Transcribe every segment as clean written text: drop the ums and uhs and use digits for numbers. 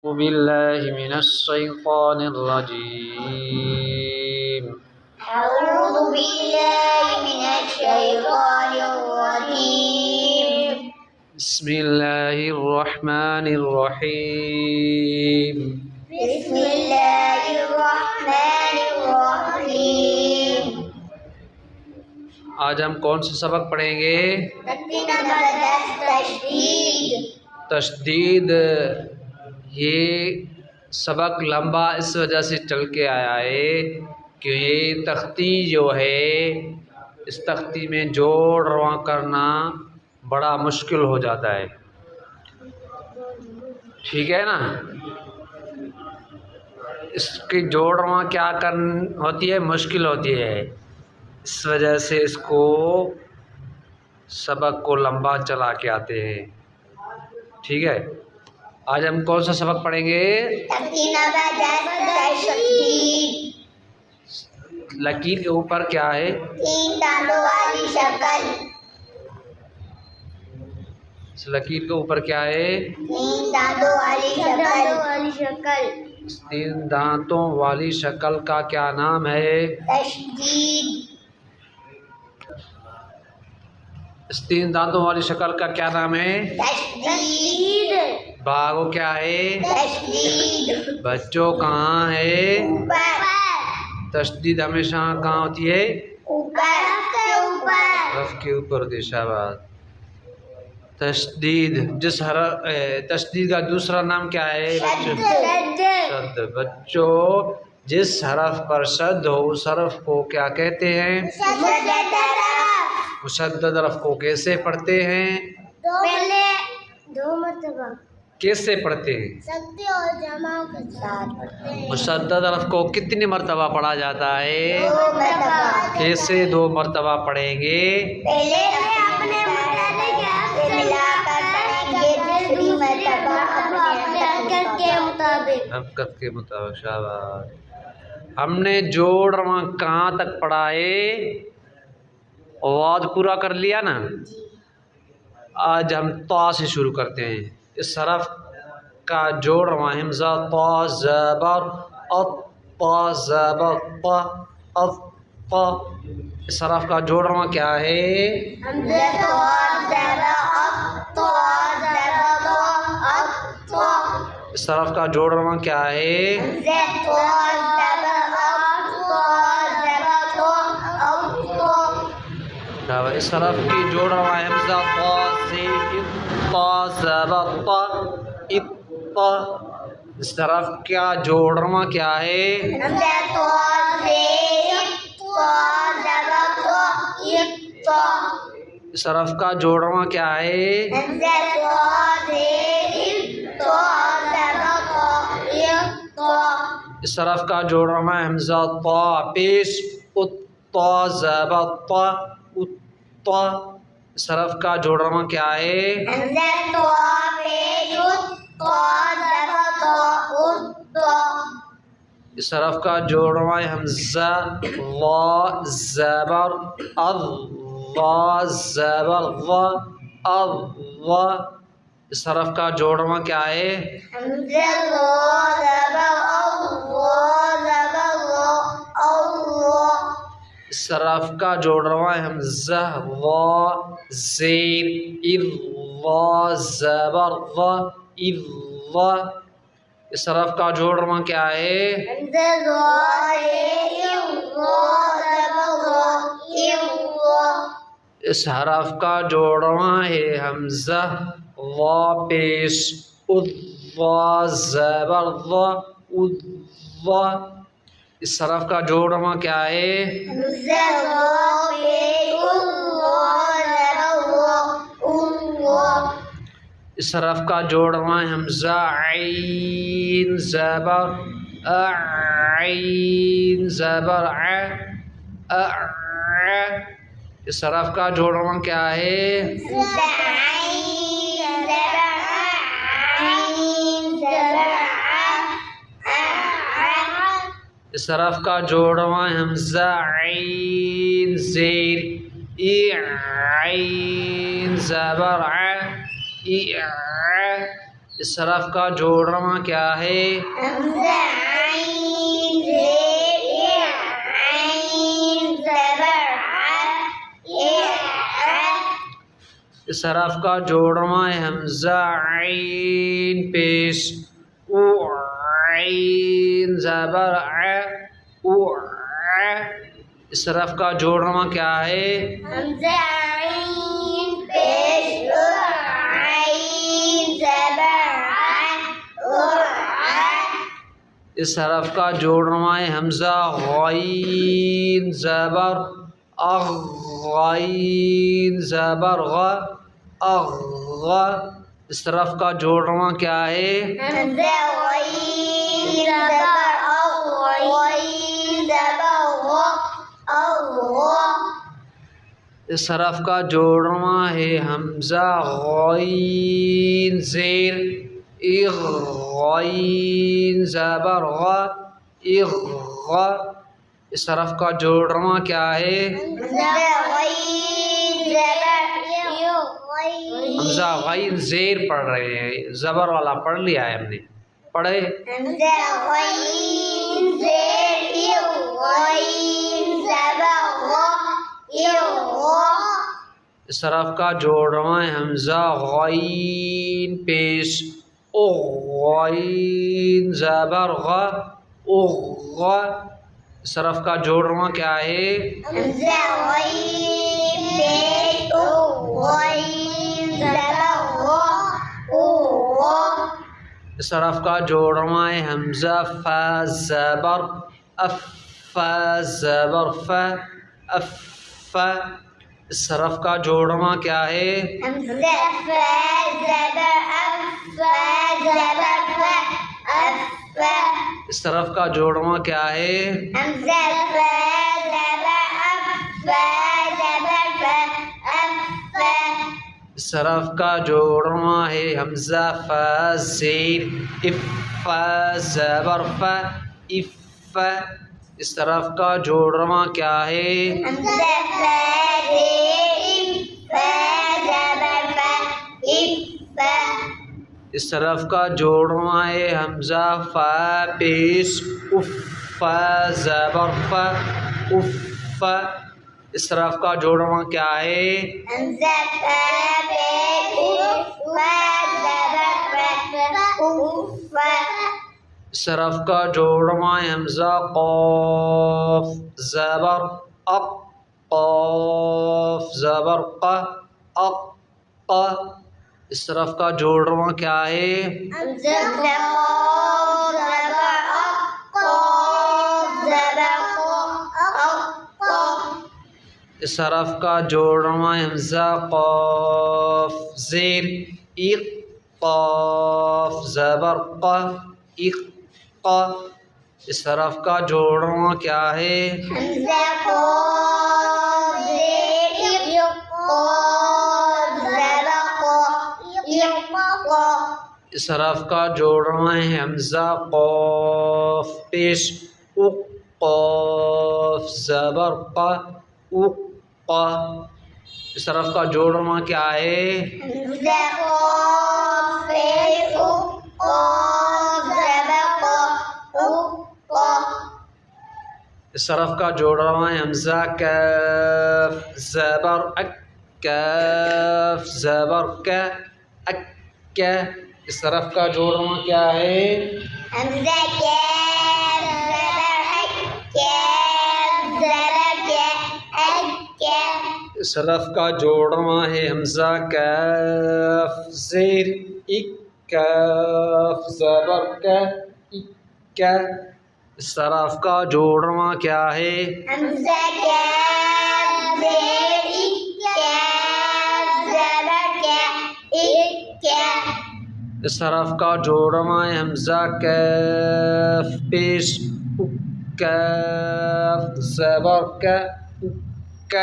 أعوذ بالله من الشيطان الرجيم أعوذ بالله من الشيطان الرجيم بسم الله الرحمن الرحيم بسم الله الرحمن الرحيم آج ہم کون سا سبق پڑھیں گے؟ تشدید تشدید۔ یہ سبق لمبا اس وجہ سے چل کے آیا ہے کہ یہ تختی جو ہے، اس تختی میں جوڑ رواں کرنا بڑا مشکل ہو جاتا ہے، ٹھیک ہے نا؟ اس کی جوڑ رواں کیا ہوتی ہے، مشکل ہوتی ہے، اس وجہ سے اس کو سبق کو لمبا چلا کے آتے ہیں، ٹھیک ہے؟ آج ہم کون سا سبق پڑھیں گے؟ تشدید۔ لکیر کے اوپر کیا ہے؟ 3 دانتوں والی شکل۔ اس لکیر کے اوپر کیا ہے؟ 3 دانتوں والی شکل۔ اس 3 دانتوں والی شکل کا کیا نام ہے؟ تشدید۔ اس 3 دانتوں والی شکل کا کیا نام ہے؟ تشدید۔ باغو کیا ہے؟ تشدید۔ بچوں کہاں ہے؟ اوپر۔ تشدید ہمیشہ کہاں ہوتی ہے؟ اوپر۔ رف کے اوپر ہوتی ہے، شاباش۔ تشدید تشدید کا دوسرا نام کیا ہے بچوں؟ شد۔ بچوں جس حرف پر شد ہو اس حرف کو کیا کہتے ہیں؟ مشدد حرف کو کیسے پڑھتے ہیں؟ پہلے 2 مرتبہ کیسے پڑھتے ہیں؟ سکتے اور جمع کے ساتھ پڑھتے ہیں۔ مشدد حرف کو کتنی مرتبہ پڑھا جاتا ہے؟ 2 مرتبہ۔ کیسے 2 مرتبہ پڑھیں گے؟ پہلے اپنے مطابق ملا کر پڑھیں گے، دوسری مرتبہ اپنے حرکت کے مطابق۔ حرکت کے مطابق، شاباش۔ ہم نے جوڑ رواں کہاں تک پڑھا ہے؟ آواز پورا کر لیا نا؟ آج ہم طا سے شروع کرتے ہیں۔ اس حرف کا جوڑ رواں ہمزہ طا زبر اط، طا زبر طا اط طا۔ اس حرف کا جوڑ رواں کیا ہے؟ حمزہ طا زبر اط، طا زبر طا اط طا۔ اس حرف کا جوڑ رواں کیا ہے؟ حمزہ طا زبر اط، طا زبر طا اط طا۔ اس حرف کی جوڑ رواں ہمزہ طا سے طا زبر طا اط طا۔ اس حرف کا جوڑ رواں کیا ہے؟ حمزہ طا سے طا زبر طا اط طا۔ اس حرف کا جوڑ رواں کیا ہے؟ حمزہ طا سے طا زبر طا اط طا۔ اس حرف کا جوڑ رواں ہمزہ طا پیش اط، طا زبر طا اط طا۔ اس حرف کا جوڑ رواں کیا ہے؟ حمزہ طا پیش اط، طا زبر طا اط طا۔ اس حرف کا جوڑ رواں ہمزہ ضا زبر اض، ضا زبر ضا اض ضا۔ اس حرف کا جوڑ رواں کیا ہے؟ حمزہ ضا زبر اض، ضا زبر ضا اض ضا۔ اس حرف کا جوڑ رواں ہمزہ ضا زیر اذ، ضا زبر ضا اذ ضا۔ اس حرف کا جوڑ رواں کیا ہے؟ حمزہ ضا زیر ضا زبر ضا اذ ضا۔ اس حرف کا جوڑ رواں ہے حمزہ ضا پیش اذ، ضا زبر ضا اذ ضا۔ اس حرف کا جوڑ رواں کیا ہے؟ حمزہ ضا پیش اذ، ضا زبر ضا اذ ضا۔ اس حرف کا جوڑ رواں حمزہ عین زبر عین زبر ع۔ اس حرف کا جوڑ رواں کیا ہے؟ حمزہ عین زبر عین زبر اس حرف کا جوڑ رواں حمزہ عین زیر عین زبر ع۔ اس حرف کا جوڑواں کیا ہے؟ حمزہ عین زیر عین زبر اس حرف کا جوڑواں ہے حمزہ عین پیش او عین زبر او اس حرف کا جوڑواں کیا ہے؟ حمزہ عین پیش عین زبر اس حرف کا جوڑواں ہے حمزہ غین زبر اغ غین زبر غ اغ اس حرف کا جوڑواں کیا ہے؟ حمزہ غین زبر غین زبر اس حرف کا جوڑواں ہے حمزہ غین زیر اغ غین زبر غ اغ اس حرف کا جوڑواں کیا ہے؟ حمزہ غین زبر حمزہ غین زیر پڑھ رہے ہیں، زبر والا پڑھ لیا ہے ہم نے، پڑھے؟ حمزہ غین زیر غین زبر اس حرف کا جوڑواں ہے حمزہ غین پیش او غین زبر غ اغ اس حرف کا جوڑواں کیا ہے؟ حمزہ غین پیش غین زبر اس حرف کا جوڑواں ہے حمزہ فا زبر اف فا زبر فا اف اس حرف کا جوڑواں کیا ہے؟ حمزہ فا زبر اف فا زبر فا اف اس حرف کا جوڑواں کیا ہے؟ حمزہ فا زبر اف فا زبر فا اف اس حرف کا جوڑواں ہے حمزہ فا زیر اف فا زبر فا اف اس حرف کا جوڑواں کیا ہے؟ حمزہ فا زیر فا زبر فا اف اس حرف کا جوڑواں ہے حمزہ فا پیش اف فا زبر فا اف اس حرف کا جوڑواں کیا ہے؟ حمزہ فا پیش اف فا زبر فا اف اس حرف کا جوڑواں ہے حمزہ قاف زبر اق قاف زبر ق اق اس حرف کا جوڑواں کیا ہے؟ حمزہ قاف زبر اق قاف زبر اق اس حرف کا جوڑواں ہے حمزہ قاف زیر اق قاف زبر ق اق اس حرف کا جوڑواں کیا ہے؟ حمزہ قاف زیر قاف زبر ق اس حرف کا جوڑواں ہے حمزہ قاف پیش اق قاف زبر ق اق اس حرف کا جوڑواں کیا ہے؟ حمزہ قاف پیش اق قاف زبر ق اق اس حرف کا جوڑواں ہے حمزہ کاف زبر اک کاف زبر کا اک اس حرف کا جوڑواں کیا ہے؟ حمزہ کاف زبر اک کاف زبر کا اک اس حرف کا جوڑواں ہے حمزہ کاف زیر اک کاف زبر کا اک اس حرف کا جوڑواں کیا ہے؟ حمزہ کاف زیر کاف زبر کا اک اس حرف کا جوڑواں ہے حمزہ کاف پیش کاف زبر کا اک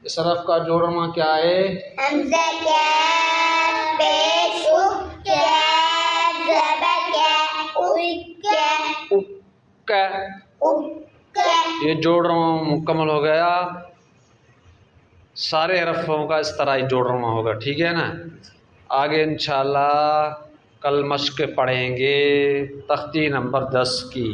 اس حرف کا جوڑواں کیا ہے؟ حمزہ کاف پیش کاف زبر کا اک یہ جوڑواں مکمل ہو گیا، سارے حرفوں کا اس طرح ہی جوڑواں ہوگا، ٹھیک ہے نا؟ آگے انشاءاللہ کل مشق پڑھیں گے تختی نمبر 10 کی.